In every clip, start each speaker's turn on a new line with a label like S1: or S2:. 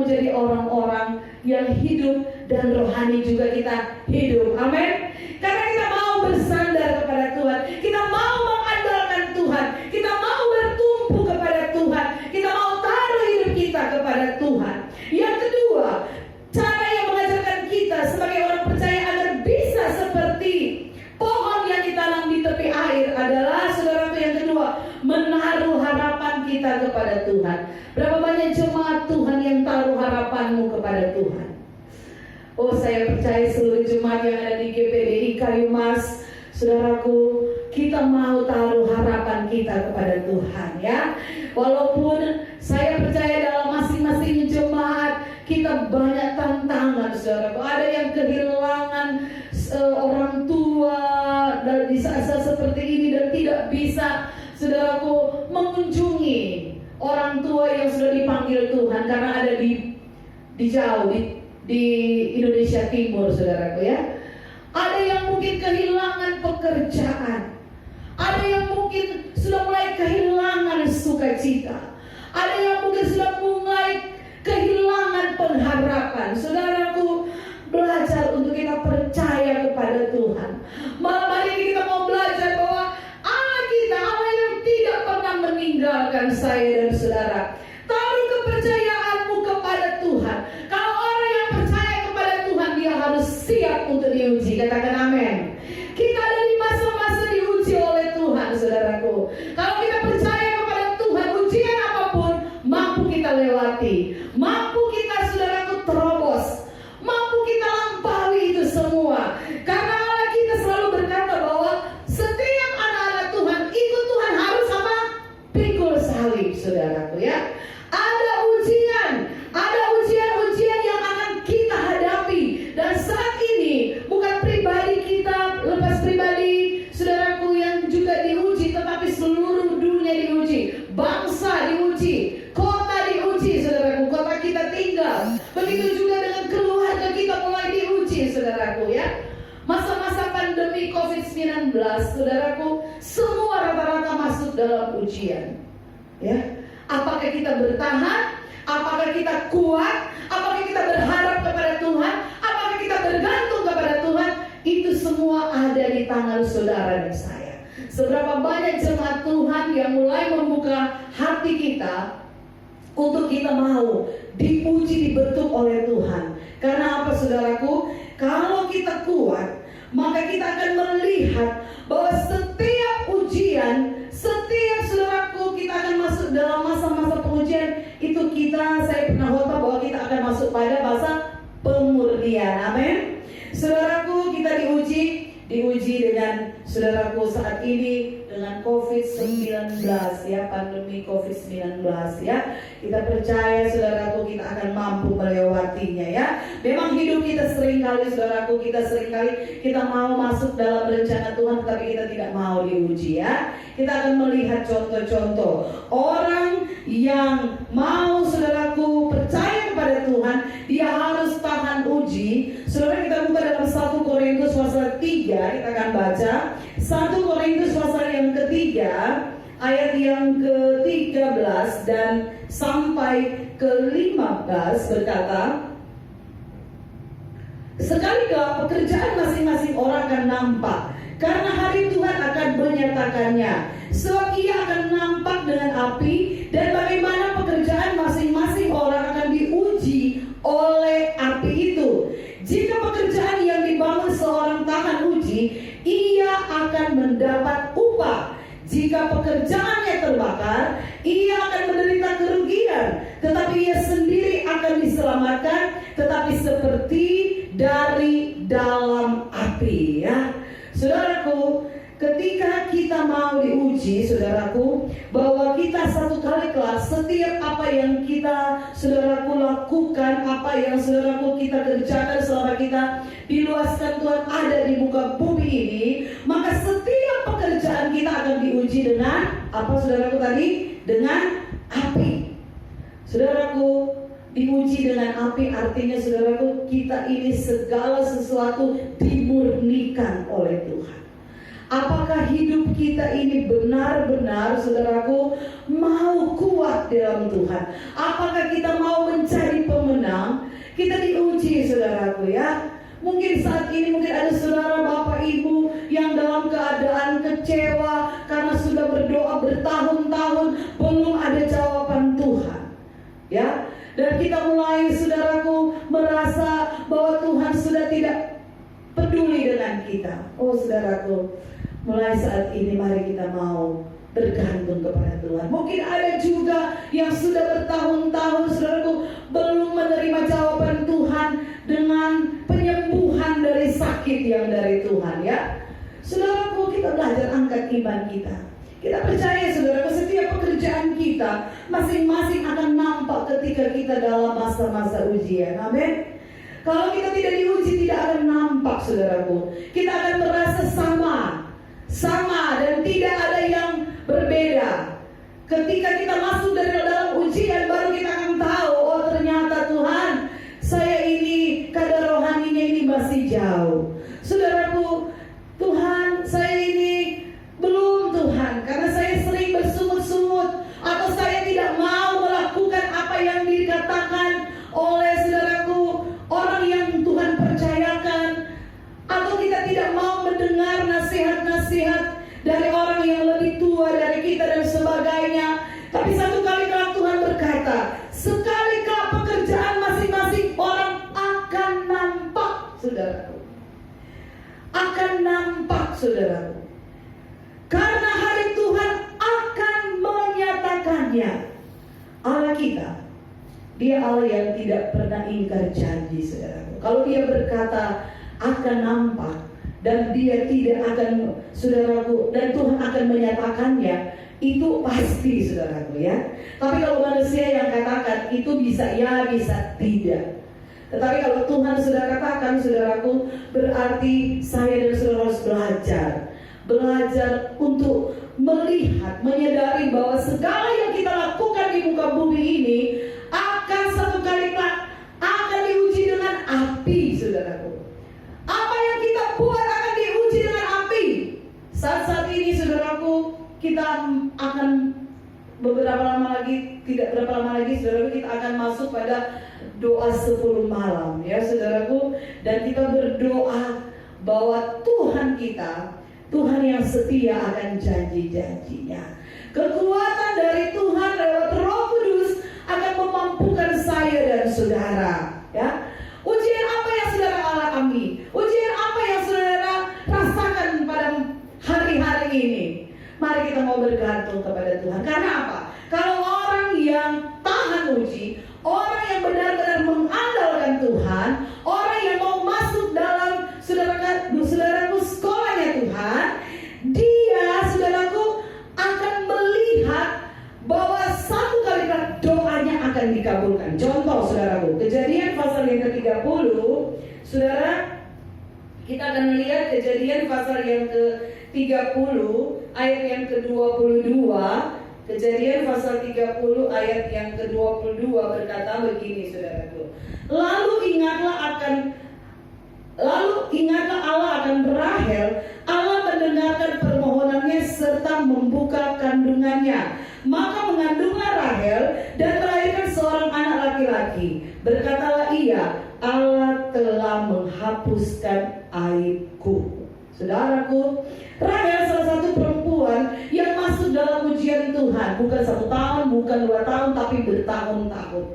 S1: mau jadi orang-orang yang hidup dan rohani juga kita hidup. Amin. Karena kita mau bersandar kepada Tuhan, kita mau mengandalkan Tuhan, kita mau bertumpu kepada Tuhan, kita mau taruh hidup kita kepada Tuhan. Yang kedua, cara yang mengajarkan kita sebagai orang percaya agar bisa seperti pohon yang ditanam di tepi air adalah, saudaraku, yang kedua, menaruh harapan kita kepada Tuhan. Berapa banyak jemaat Tuhan yang taruh harapanmu kepada Tuhan? Oh, saya percaya seluruh jemaat yang ada di GPDI Kayu Mas, saudaraku, kita mau taruh harapan kita kepada Tuhan, ya. Walaupun saya percaya dalam masing-masing jemaat kita banyak tantangan, saudaraku. Ada yang kehilangan orang tua dan di saat-saat seperti ini dan tidak bisa, saudaraku, mengunjungi orang tua yang sudah dipanggil Tuhan karena ada di jauh di Indonesia Timur, saudaraku, ya. Ada yang mungkin kehilangan pekerjaan, ada yang mungkin sudah mulai kehilangan sukacita, ada yang mungkin sudah mulai kehilangan pengharapan. Saudaraku, belajar untuk kita percaya kepada Tuhan. Malam hari ini kita mau belajar bahwa Allah kita, Allah yang tidak pernah meninggalkan saya dan saudara. Taruh kepercayaanmu kepada Tuhan. Kalau orang yang percaya kepada Tuhan, dia harus siap untuk diuji. Katakan amin. Kita ada di masa-masa diuji oleh Tuhan, saudaraku. Kalau kita percaya kepada Tuhan, ujian apapun mampu kita lewati, mampu kita, saudaraku, terobos, mampu kita lampaui itu semua. Karena Allah kita selalu berkata bahwa setiap anak-anak Tuhan ikut Tuhan harus apa? Pikul salib, saudaraku, ya. Ada ujian yang akan kita hadapi. Dan saat ini bukan pribadi kita, lepas pribadi, saudaraku, yang juga diuji, tetapi seluruh dunia diuji, bangsa diuji, kota diuji, saudaraku, kota kita tinggal. Begitu juga dengan keluarga kita mulai diuji, saudaraku, ya. Masa-masa pandemi COVID-19, saudaraku, semua rata-rata masuk dalam ujian, ya. Apakah kita bertahan? Apakah kita kuat? Apakah kita berharap kepada Tuhan? Apakah kita bergantung kepada Tuhan? Itu semua ada di tangan saudara dan saya. Seberapa banyak jemaat Tuhan yang mulai membuka hati kita untuk kita mau dipuji, dibentuk oleh Tuhan. Karena apa, saudaraku? Kalau kita kuat, maka kita akan melihat bahwa setiap ujian, setiap, saudaraku, kita akan masuk dalam masa-masa pengujian itu. Saya pernah khotbah bahwa kita akan masuk pada masa pemurnian. Amin. Saudaraku, kita diuji dengan, saudaraku, saat ini dengan COVID-19, ya, pandemi COVID-19, ya. Kita percaya, saudaraku, kita akan mampu melewatinya, ya. Memang hidup kita seringkali, saudaraku, kita mau masuk dalam rencana Tuhan, tapi kita tidak mau diuji, ya. Kita akan melihat contoh-contoh orang yang mau, saudaraku, percaya kepada Tuhan, dia harus tahan uji. Saudara, kita buka dalam 1 Korintus pasal 3, kita akan baca 1 Korintus pasal yang ketiga, ayat yang ke-13 dan sampai ke-15 berkata, "Sekalikah pekerjaan masing-masing orang akan nampak, karena hari Tuhan akan menyatakannya. Sebab ia akan nampak dengan api, dan bagaimana pekerjaan masing-masing orang akan diuji oleh api itu. Jika pekerjaan yang dibangun seorang tahan uji, ia akan mendapat upah. Jika pekerjaannya terbakar, ia akan menderita kerugian, tetapi ia sendiri akan diselamatkan, tetapi seperti dari dalam api." Ya, saudaraku, ketika kita mau diuji, saudaraku, bahwa kita satu kali kelak setiap apa yang kita, saudaraku, lakukan, apa yang, saudaraku, kita kerjakan selama kita diluaskan Tuhan ada di muka bumi ini, maka setiap pekerjaan kita akan diuji dengan apa, saudaraku, tadi? Dengan api. Saudaraku, diuji dengan api artinya, saudaraku, kita ini segala sesuatu dimurnikan oleh Tuhan. Apakah hidup kita ini benar-benar, saudaraku, mau kuat dalam Tuhan? Apakah kita mau mencari pemenang? saudaraku ya. Mungkin saat ini mungkin ada saudara bapak ibu yang dalam keadaan kecewa karena sudah berdoa bertahun-tahun belum ada jawaban Tuhan. Ya, dan kita mulai saudaraku merasa bahwa Tuhan sudah tidak peduli dengan kita. Oh saudaraku, mulai saat ini mari kita mau bergantung kepada Tuhan. Mungkin ada juga yang sudah bertahun-tahun saudaraku belum menerima jawaban Tuhan dengan penyembuhan dari sakit yang dari Tuhan ya. Saudaraku, kita belajar angkat iman kita. Kita percaya saudaraku, setiap pekerjaan kita masing-masing akan nampak ketika kita dalam masa-masa ujian. Amin. Kalau kita tidak diuji tidak akan nampak saudaraku. Kita akan merasa sama dan tidak ada yang berbeda. Ketika kita masuk dari dalam ujian baru kita akan tahu, oh ternyata Tuhan, saya ini kadar rohaninya ini masih jauh. Saudaraku, Tuhan, saya ini belum Tuhan, karena saya sering bersungut-sungut atau saya tidak mau melakukan apa yang dikatakan oleh saudaraku orang yang Tuhan percayakan, atau kita tidak mau mendengar nasihat-nasihat dari orang yang lebih tua dari kita dan sebagainya. Tapi satu kali kelak Tuhan berkata, sekali kelak pekerjaan masing-masing orang akan nampak saudaraku. Akan nampak saudaraku. Karena hari Tuhan akan menyatakannya. Allah kita, Dia Allah yang tidak pernah ingkar janji saudaraku. Kalau Dia berkata akan nampak dan Dia tidak akan saudaraku, dan Tuhan akan menyatakannya, itu pasti saudaraku ya. Tapi kalau manusia yang katakan itu bisa ya bisa tidak. Tetapi kalau Tuhan sudah katakan saudaraku, berarti saya dan saudara harus belajar untuk melihat, menyadari bahwa segala yang kita lakukan di muka bumi ini akan satu kali akan diuji dengan api saudaraku. Apa yang kita buat akan diuji dengan api. Saat ini saudaraku, kita akan tidak berapa lama lagi saudaraku, kita akan masuk pada doa 10 malam ya saudaraku. Dan kita berdoa bahwa Tuhan kita, Tuhan yang setia akan janji-janjinya. Kekuatan dari Tuhan lewat Roh Kudus akan memampukan saya dan saudara ya. Ujian apa yang saudara alami? Ujian apa yang saudara rasakan pada hari-hari ini? Mari kita mau bergantung kepada Tuhan. Karena apa? Kalau orang yang tahan uji, orang yang benar-benar mengandalkan Tuhan, orang yang mau masuk dalam saudaraku sekolahnya Tuhan, dia saudaraku akan melihat bahwa satu kali doanya akan dikabulkan. Contoh saudaraku, Kejadian pasal yang ke-30, saudara, kita akan melihat Kejadian pasal yang ke-30 ayat yang ke-22. Kejadian pasal 30 ayat yang ke-22 berkata begini saudaraku. Lalu ingatlah Allah akan Rahel. Allah mendengarkan permohonannya serta membuka kandungannya. Maka mengandunglah Rahel dan melahirkan seorang anak laki-laki. Berkatalah ia, Allah telah menghapuskan aibku. Saudaraku, Rahel salah satu perempuan yang masuk dalam ujian Tuhan. Bukan 1 tahun, bukan 2 tahun, tapi bertahun-tahun.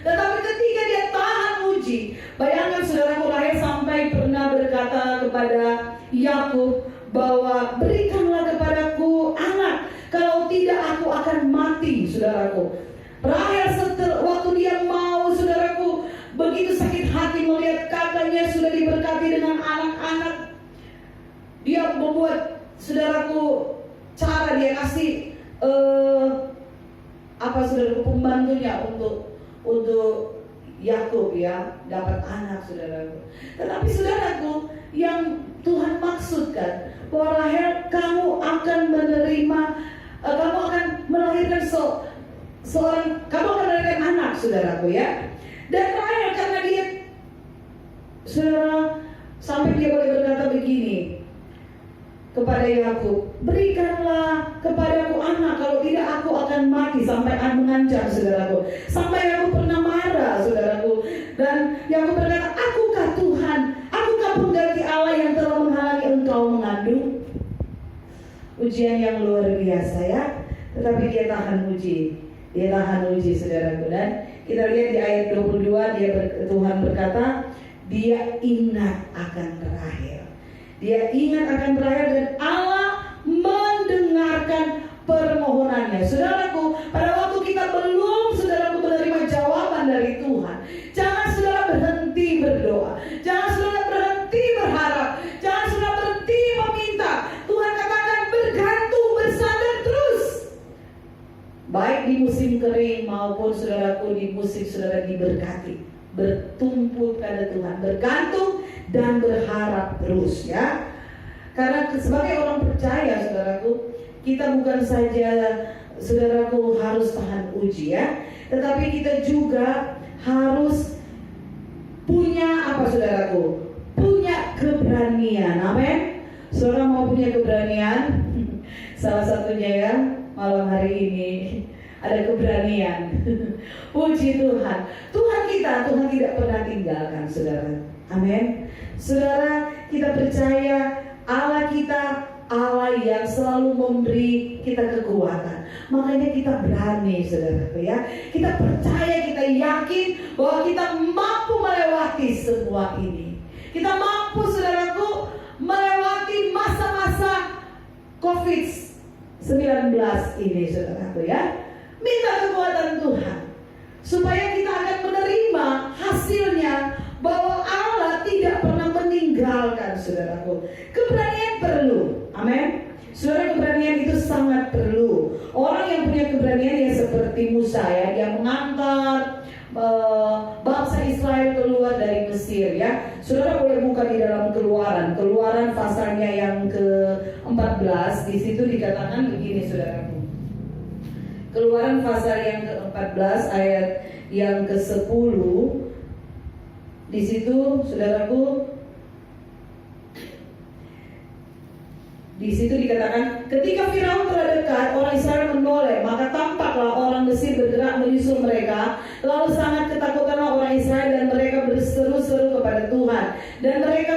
S1: Tetapi ketika dia tahan uji, bayangkan saudaraku, Rahel sampai pernah berkata kepada Yakub bahwa berikanlah kepadaku anak, kalau tidak aku akan mati. Saudaraku, Rahel waktu dia mau saudaraku begitu sakit hati melihat kakaknya sudah diberkati dengan anak-anak, dia membuat saudaraku cara dia kasih saudaraku pembantunya untuk Yakub ya dapat anak saudaraku. Tetapi saudaraku, yang Tuhan maksudkan bahwa Rahel, kamu akan melahirkan kamu akan melahirkan anak saudaraku ya. Dan Rahel karena dia saudara sampai dia boleh berkata begini kepada Yakub, berikanlah kepadaku anak, kalau tidak aku akan mati. Sampai mengancam saudaraku, sampai Yakub pernah marah saudaraku. Dan Yakub berkata, aku ujian yang luar biasa ya. Tetapi dia tahan uji. Dia tahan uji, saudaraku. Dan kita lihat di ayat 22, Tuhan berkata, dia ingat akan terakhir. Dia ingat akan terakhir dan Allah mendengarkan permohonannya. Saudaraku, pada waktu kita belum, saudaraku, menerima jawaban dari Tuhan, jangan saudara berhenti berdoa. Jangan saudara berhenti berharap. Jangan saudara berhenti meminta. Tuhan katakan bergantung, bersandar terus. Baik di musim kering maupun saudaraku di musim saudara diberkati, bertumpu pada Tuhan, bergantung dan berharap terus ya. Karena sebagai orang percaya, saudaraku, kita bukan saja, saudaraku, harus tahan uji ya, tetapi kita juga harus punya apa, saudaraku? Punya keberanian. Amin. Saudara mau punya keberanian? Salah satunya ya, malam hari ini ada keberanian. Puji Tuhan. Tuhan tidak pernah tinggalkan saudara. Amin. Saudara, kita percaya Allah kita Allah yang selalu memberi kita kekuatan. Makanya kita berani, saudara ya. Kita percaya, kita yakin bahwa kita mampu melewati semua ini. Kita mampu, saudaraku, melewati masa-masa COVID-19 ini, saudaraku ya. Minta kekuatan Tuhan supaya kita akan menerima hasilnya, bahwa Allah tidak pernah meninggalkan, saudaraku. Keberanian perlu. Amin. Saudara, keberanian itu sangat perlu. Orang yang punya keberanian ya seperti Musa ya, dia mengantar bangsa Israel keluar dari Mesir ya. Saudara boleh buka di dalam Keluaran pasalnya yang ke-14. Di situ dikatakan begini, saudaraku. Keluaran pasal yang ke-14 ayat yang ke-10. Di situ, saudaraku, di situ dikatakan, ketika Firaun telah dekat, orang Israel menoleh, maka tampaklah orang Mesir bergerak menyusul mereka. Lalu sangat ketakutanlah orang Israel dan mereka berseru-seru kepada Tuhan. Dan mereka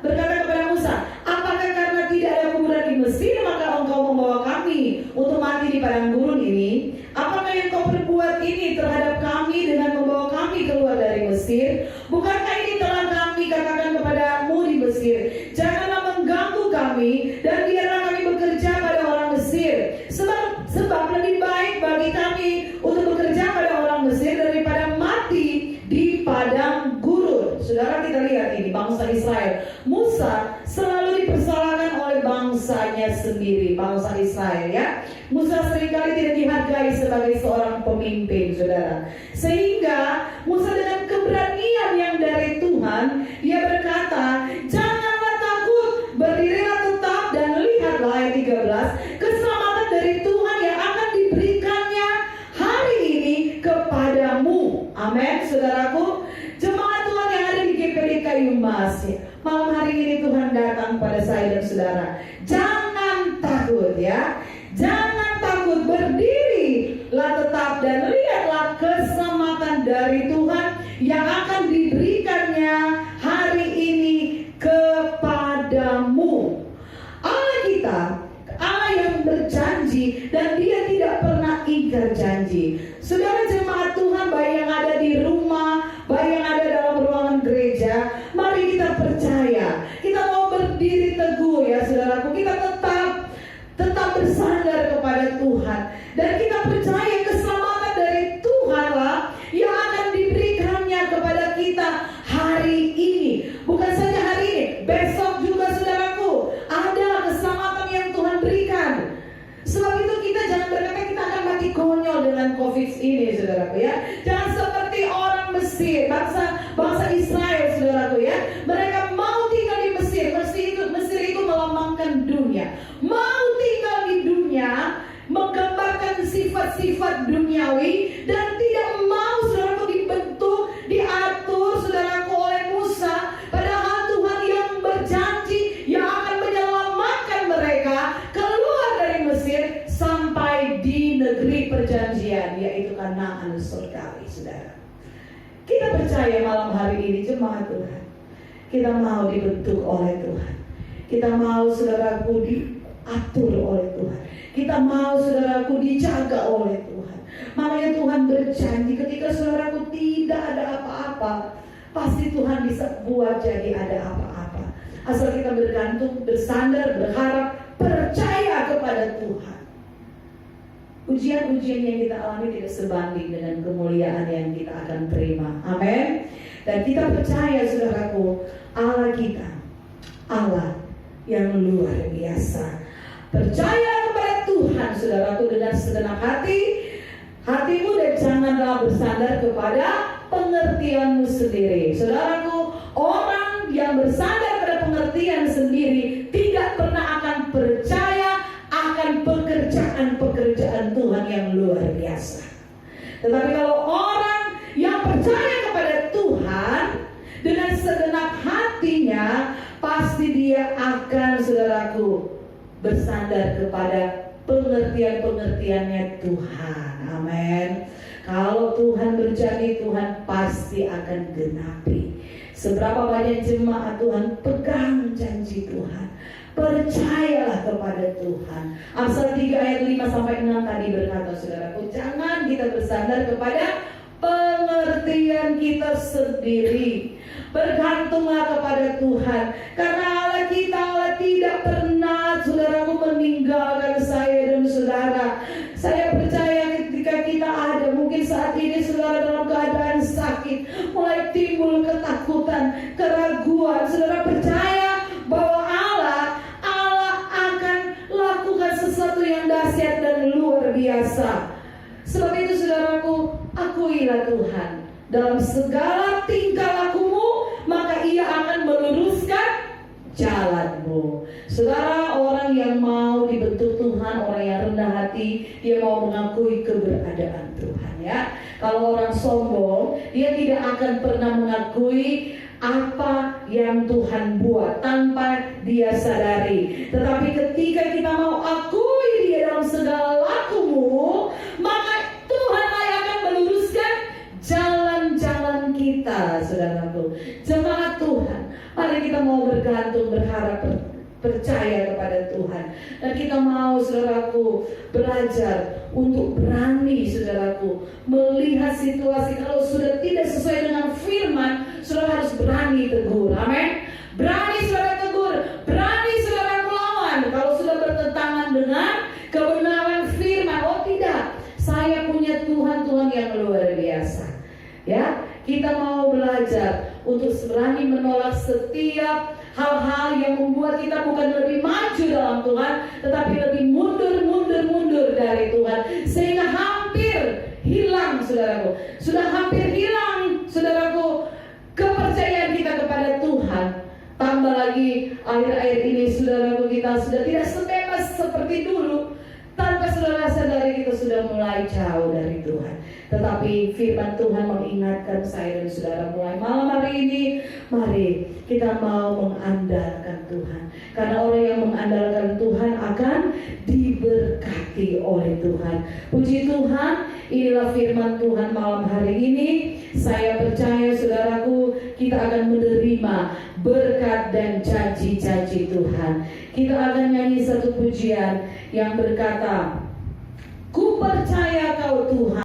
S1: berkata kepada Musa, apakah karena tidak ada kuburan di Mesir maka engkau membawa kami untuk mati di padang gurun ini? Apakah yang kau perbuat ini terhadap kami dengan membawa kami keluar dari Mesir? Bukankah ini telah kami katakan kepadamu di Mesir, janganlah mengganggu kami dan biarlah kami bekerja pada orang Mesir, sebab lebih baik bagi kami untuk bekerja pada orang Mesir daripada mati di padang gurun. Saudara, kita lihat ini bangsa Israel. Musa selalu dipersalahkan oleh bangsanya sendiri, bangsa Israel ya. Musa seringkali tidak dihargai sebagai seorang pemimpin, saudara. Sehingga Musa dengan keberanian yang dari Tuhan, dia berkata, janganlah takut, berdirilah tetap dan lihatlah, ayat 13, keselamatan dari Tuhan yang akan diberikannya hari ini kepadamu. Amin, saudaraku. Jemaat Tuhan yang ada di GPD Kayu Mas, malam hari ini Tuhan datang pada saya dan saudara. Jangan takut ya, jangan takut, berdirilah tetap dan lihatlah keselamatan dari Tuhan yang akan diberikannya hari ini kepadamu. Allah kita, Allah yang berjanji dan dia tidak pernah ingkar janji. Saudara jemaat Tuhan, baik yang ada di rumah, baik yang ada dalam ruangan gereja, mari kita percaya. Kita mau berdiri teguh ya saudaraku. Kita tetap bersandar kepada Tuhan. Dan kita percaya keselamatan dari Tuhan lah yang akan diberikannya kepada kita hari ini. Bukan saja hari ini, besok juga saudaraku, ada keselamatan yang Tuhan berikan. Sebab itu kita jangan berkata kita akan mati konyol dengan COVID ini, saudaraku ya. Jangan seperti orang Mesir, bangsa Israel, saudaraku ya. Mereka mau tinggal di Mesir. Mesir itu melambangkan dunia. Mau tinggal di dunia, menggambarkan sifat-sifat duniawi, dan tidak mau, saudaraku, dibentuk, diatur, saudaraku, oleh Musa. Padahal Tuhan yang berjanji yang akan menyelamatkan mereka keluar dari Mesir sampai di negeri perjanjian, yaitu Kanaan surgawi, saudara. Kita percaya malam hari ini jemaat Tuhan, kita mau dibentuk oleh Tuhan. Kita mau saudaraku diatur oleh Tuhan. Kita mau saudaraku dijaga oleh Tuhan. Makanya Tuhan berjanji ketika saudaraku tidak ada apa-apa, pasti Tuhan bisa buat jadi ada apa-apa. Asal kita bergantung, bersandar, berharap, percaya kepada Tuhan. Ujian-ujian yang kita alami tidak sebanding dengan kemuliaan yang kita akan terima. Amin. Dan kita percaya saudaraku, Allah kita, Allah yang luar biasa. Percaya kepada Tuhan saudaraku dengan segenap hatimu, dan janganlah bersandar kepada pengertianmu sendiri. Saudaraku, orang yang bersandar pada pengertian sendiri tidak pernah akan percaya akan pekerjaan Tuhan yang luar biasa. Tetapi kalau orang yang percaya kepada Tuhan dengan segenap hatinya, pasti dia akan saudaraku bersandar kepada pengertiannya Tuhan. Amin. Kalau Tuhan berjanji, Tuhan pasti akan genapi. Seberapa banyak jemaat Tuhan pegang janji Tuhan. Percayalah kepada Tuhan. Amsal 3 ayat 5-6 tadi berkata saudaraku, jangan kita bersandar kepada pengertian kita sendiri. Bergantunglah kepada Tuhan. Karena Allah kita, Allah tidak pernah saudaraku meninggalkan saya dan saudara. Saya percaya ketika kita ada, mungkin saat ini saudara dalam keadaan sakit, mulai timbul ketakutan, keraguan. Saudara percaya bahwa Allah akan lakukan sesuatu yang dahsyat dan luar biasa. Sebab itu saudaraku, akuilah Tuhan dalam segala tingkah lakumu, maka Ia akan meluruskan jalanmu. Saudara, orang yang mau dibentuk Tuhan, orang yang rendah hati, dia mau mengakui keberadaan Tuhan, ya. Kalau orang sombong, dia tidak akan pernah mengakui apa yang Tuhan buat tanpa dia sadari. Tetapi ketika kita mau akui Dia dalam segala lakumu, maka Tuhan akan meluruskan jalan-jalan kita, saudaraku. Jemaat Tuhan, mari kita mau bergantung, berharap, percaya kepada Tuhan. Dan kita mau saudaraku belajar untuk berani saudaraku melihat situasi. Kalau sudah tidak sesuai dengan firman, saudara harus berani tegur. Amin. Berani saudara tegur, berani saudara melawan kalau sudah bertentangan dengan kebenaran firman. Oh tidak, saya punya Tuhan yang luar biasa. Ya, kita mau belajar untuk berani menolak setiap hal-hal yang membuat kita bukan lebih maju dalam Tuhan, tetapi lebih mundur dari Tuhan, sehingga hampir hilang saudaraku. Sudah hampir hilang saudaraku kepercayaan kita kepada Tuhan. Tambah lagi akhir-akhir ini saudaraku, kita sudah tidak sebebas seperti dulu. Tanpa saudara sadari kita sudah mulai jauh dari Tuhan. Tetapi firman Tuhan mengingatkan saya dan saudara mulai malam hari ini, mari kita mau mengandalkan Tuhan. Karena orang yang mengandalkan Tuhan akan diberkati oleh Tuhan. Puji Tuhan, inilah firman Tuhan malam hari ini. Saya percaya saudaraku, kita akan menerima berkat dan janji-janji Tuhan. Kita akan nyanyi satu pujian yang berkata, ku percaya kau Tuhan.